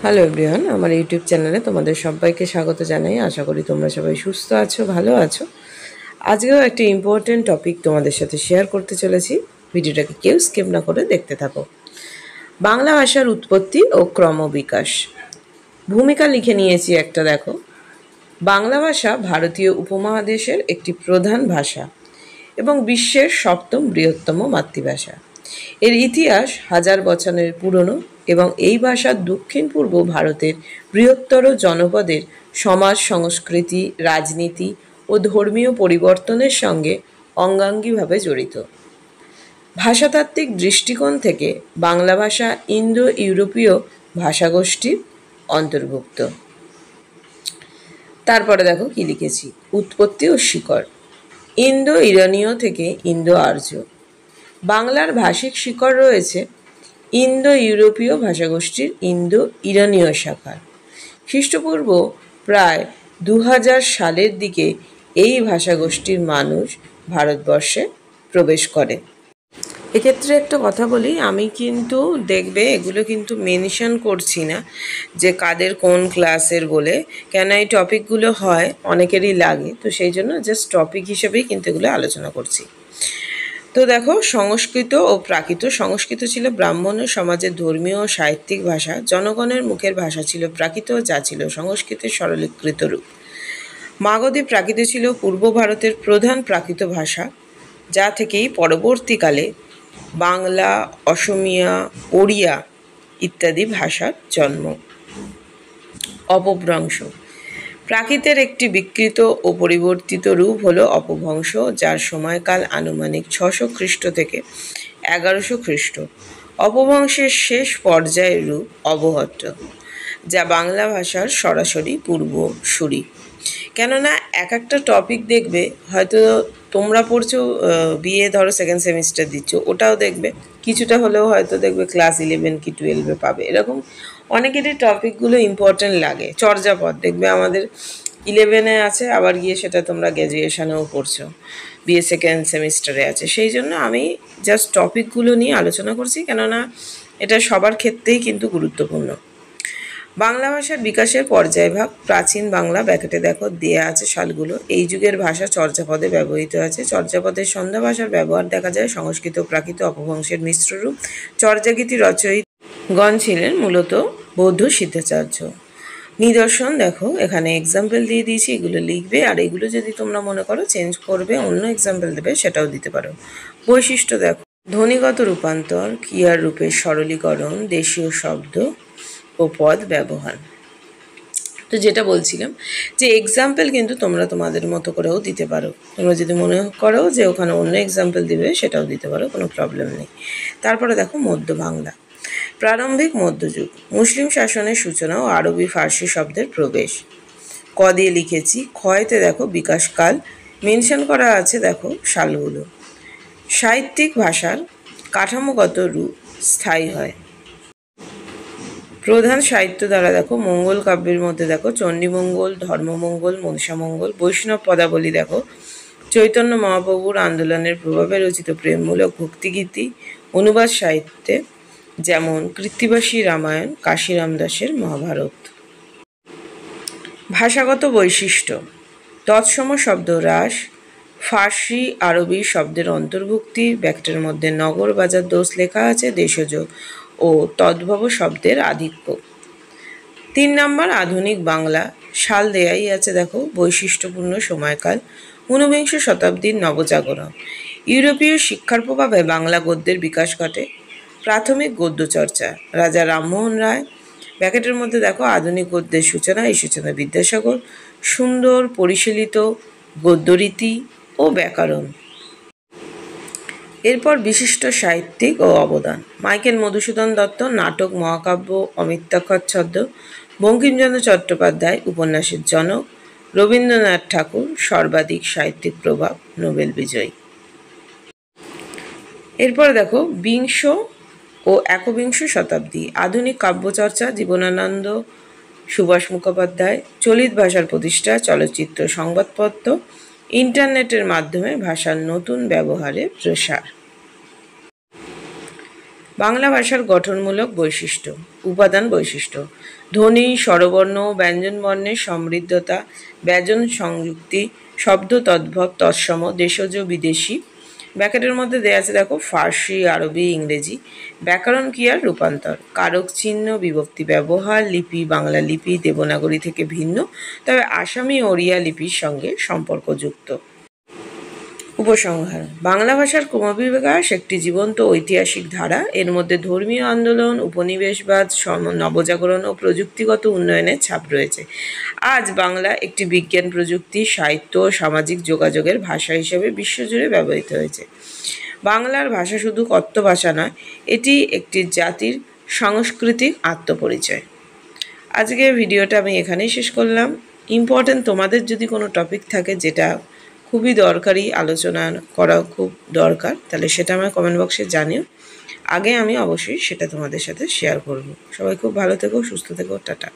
Hello everyone, আমার YouTube চ্যানেলে তোমাদের সবাইকে স্বাগত জানাই। আশা করি তোমরা সবাই সুস্থ আছো, ভালো আছো। আজকেও একটা ইম্পর্টেন্ট টপিক তোমাদের সাথে শেয়ার করতে চলেছি। ভিডিওটাকে কেউ স্কিপ না করে দেখতে থাকো। বাংলা ভাষার উৎপত্তি ও ক্রমবিকাশ। ভূমিকা লিখে নিয়েছি একটা, দেখো। বাংলা ভাষা ভারতীয় উপমহাদেশের একটি প্রধান ভাষা এবং বিশ্বের সপ্তম বৃহত্তম মাতৃভাষা। এর ইতিহাস হাজার বছরের পুরনো এবং এই ভাষা দক্ষিণ পূর্ব ভারতের বৃহত্তর জনপদের সমাজ, সংস্কৃতি, রাজনীতি ও ধর্মীয় পরিবর্তনের সঙ্গে অঙ্গাঙ্গিভাবে জড়িত। ভাষাতাত্ত্বিক দৃষ্টিকোণ থেকে বাংলা ভাষা ইন্দো ইউরোপীয় ভাষাগোষ্ঠীর অন্তর্ভুক্ত। তারপরে দেখো কি লিখেছি, উৎপত্তি ও শিকড়। ইন্দো ইরানীয় থেকে ইন্দো আর্য। বাংলার ভাষিক শিকড় রয়েছে ইন্দো ইউরোপীয় ভাষাগোষ্ঠীর ইন্দো ইরানীয় শাখার। খ্রিস্টপূর্ব প্রায় 2000 সালের দিকে এই ভাষাগোষ্ঠীর মানুষ ভারতবর্ষে প্রবেশ করে। এক্ষেত্রে একটা কথা বলি, আমি কিন্তু দেখবে এগুলো কিন্তু মেনশন করছি না যে কাদের কোন ক্লাসের বলে, কেন এই টপিকগুলো হয় অনেকেরই লাগে, তো সেই জন্য জাস্ট টপিক হিসেবেই কিন্তু এগুলো আলোচনা করছি। তো দেখো, সংস্কৃত ও প্রাকৃত। সংস্কৃত ছিল ব্রাহ্মণ সমাজের ধর্মীয় ও সাহিত্যিক ভাষা। জনগণের মুখের ভাষা ছিল প্রাকৃত, যা ছিল সংস্কৃতের সরলীকৃত রূপ। মাগধী প্রাকৃত ছিল পূর্ব ভারতের প্রধান প্রাকৃত ভাষা, যা থেকেই পরবর্তীকালে বাংলা, অসমিয়া, ওড়িয়া ইত্যাদি ভাষার জন্ম। অপভ্রংশ। প্রাকৃতের একটি বিকৃত ও পরিবর্তিত রূপ হলো অপভ্রংশ, যার সময়কাল আনুমানিক 600 খ্রিস্ট থেকে 1100 খ্রিস্ট। অপভ্রংশের শেষ পর্যায়ের রূপ অবহট্ট, যা বাংলা ভাষার সরাসরি পূর্বসূরি। কেননা এক একটা টপিক দেখবে, হয়তো তোমরা পড়ছো বিএ, ধরো সেকেন্ড সেমিস্টার দিচ্ছ, ওটাও দেখবে কিছুটা হলেও হয়তো দেখবে ক্লাস 11 কি 12 পাবে। এরকম অনেকেরই টপিকগুলো ইম্পর্টেন্ট লাগে। চর্যাপদ দেখবে আমাদের 11 আছে, আবার গিয়ে সেটা তোমরা গ্র্যাজুয়েশনেও পড়ছো, বিএ সেকেন্ড সেমিস্টারে আছে। সেই জন্য আমি জাস্ট টপিকগুলো নিয়ে আলোচনা করছি, কেননা এটা সবার ক্ষেত্রেই কিন্তু গুরুত্বপূর্ণ। বাংলা ভাষার বিকাশের পর্যায়ভাগ। প্রাচীন বাংলা, ব্যাকেটে দেখো দেয়া আছে সালগুলো। এই যুগের ভাষা চর্যাপদে ব্যবহৃত আছে। চর্যাপদের সন্ধ্যা ভাষার ব্যবহার দেখা যায়। সংস্কৃত প্রাকৃত অপভ্রংশের মিশ্র রূপ। চর্যাগীতি রচয়িতাগণ ছিলেন মূলত বৌদ্ধ সিদ্ধাচার্য। নিদর্শন দেখো, এখানে এক্সাম্পল দিয়ে দিয়েছি, এগুলো লিখবে। আর এগুলো যদি তোমরা মনে করো চেঞ্জ করবে, অন্য এক্সাম্পল দেবে, সেটাও দিতে পারো। বৈশিষ্ট্য দেখো, ধ্বনিগত রূপান্তর, ক্রিয়ার রূপের সরলীকরণ, দেশীয় শব্দ ও পদ ব্যবহার। তো যেটা বলছিলাম যে এক্সাম্পল কিন্তু তোমরা তোমাদের মতো করেও দিতে পারো। তোমরা যদি মনে করো যে ওখানে অন্য এক্সাম্পল দিবে, সেটাও দিতে পারো, কোনো প্রবলেম নেই। তারপরে দেখো মধ্য বাংলা। প্রারম্ভিক মধ্যযুগ। মুসলিম শাসনের সূচনা ও আরবি ফার্সি শব্দের প্রবেশ। ক দিয়ে লিখেছি। ক্ষয়তে দেখো বিকাশকাল মেনশন করা আছে, দেখো সালগুলো। সাহিত্যিক ভাষার কাঠামোগত রূপ স্থায়ী হয়। প্রধান সাহিত্য দ্বারা দেখো, মঙ্গল কাব্যের মধ্যে দেখো চণ্ডীমঙ্গল, ধর্মমঙ্গল, মনসামঙ্গল। বৈষ্ণব পদাবলী দেখো, চৈতন্য মহাপ্রভুর আন্দোলনের প্রভাবে রচিত প্রেমমূলক ভক্তিগীতি। অনুবাদ সাহিত্যে যেমন কৃত্তিবাসী রামায়ণ, কাশীরাম দাসের মহাভারত। ভাষাগত বৈশিষ্ট্য। তৎসম শব্দ হ্রাস, ফার্সি আরবি শব্দের অন্তর্ভুক্তি। ব্যাকেটের মধ্যে নগর, বাজার, দোষ লেখা আছে। দেশজ ও তদ্ভব শব্দের আধিক্য। 3 নম্বর আধুনিক বাংলা। সাল দেয়াই আছে দেখো। বৈশিষ্ট্যপূর্ণ সময়কাল 19বিংশ শতাব্দীর নবজাগরণ। ইউরোপীয় শিক্ষার প্রভাবে বাংলা গদ্যের বিকাশ ঘটে। প্রাথমিক গদ্য চর্চা, রাজা রামমোহন রায়। ব্যাকেটের মধ্যে দেখো আধুনিক গদ্যের সূচনা, ঈশ্বরচন্দ্র বিদ্যাসাগর। সুন্দর পরিশীলিত গদ্যরীতি ও ব্যাকরণ। এরপর বিশিষ্ট সাহিত্যিক ও অবদান। মাইকেল মধুসূদন দত্ত, নাটক মহাকাব্য অমিত্রাক্ষর ছদ্ম। বঙ্কিমচন্দ্র চট্টোপাধ্যায়, উপন্যাসের জনক। রবীন্দ্রনাথ ঠাকুর, সর্বাধিক সাহিত্যিক প্রভাব, নোবেল বিজয়ী। এরপর দেখো বিংশ ও একবিংশ শতাব্দী। আধুনিক কাব্যচর্চা, জীবনানন্দ, সুভাষ মুখোপাধ্যায়। চলিত ভাষার প্রতিষ্ঠা, চলচ্চিত্র, সংবাদপত্র, ইন্টারনেটের মাধ্যমে ভাষার নতুন ব্যবহারের প্রসার। বাংলা ভাষার গঠনমূলক বৈশিষ্ট্য। উপাদান বৈশিষ্ট্য: ধ্বনি, স্বরবর্ণ, ব্যঞ্জনবর্ণের সমৃদ্ধতা, ব্যঞ্জন সংযুক্তি, শব্দ তদ্ভব তৎসম, দেশজ বিদেশি। ব্যাকেটের মধ্যে দেওয়া আছে দেখো ফার্সি, আরবি, ইংরেজি। ব্যাকরণ ক্রিয়ার রূপান্তর: কারক চিহ্ন, বিভক্তি ব্যবহার, লিপি বাংলা লিপি দেবনাগরী থেকে ভিন্ন, তবে আসামি ওড়িয়া লিপির সঙ্গে সম্পর্কযুক্ত। উপসংহার: বাংলা ভাষার ক্রমবিকাশ একটি জীবন্ত ঐতিহাসিক ধারা। এর মধ্যে ধর্মীয় আন্দোলন, উপনিবেশবাদ, নবজাগরণ ও প্রযুক্তিগত উন্নয়নের ছাপ রয়েছে। আজ বাংলা একটি বিজ্ঞান, প্রযুক্তি, সাহিত্য ও সামাজিক যোগাযোগের ভাষা হিসেবে বিশ্বজুড়ে ব্যবহৃত হয়েছে। বাংলার ভাষা শুধু কথ্য ভাষা নয়, এটি একটি জাতির সাংস্কৃতিক আত্মপরিচয়। আজকের ভিডিওটা আমি এখানেই শেষ করলাম। ইম্পর্টেন্ট তোমাদের যদি কোনো টপিক থাকে যেটা খুবই দরকারি, আলোচনা করা খুব দরকার, তাহলে সেটা আমার কমেন্ট বক্সে জানিও। আগে আমি অবশ্যই সেটা তোমাদের সাথে শেয়ার করব। সবাই খুব ভালো থেকো, সুস্থ থেকো, টাটা।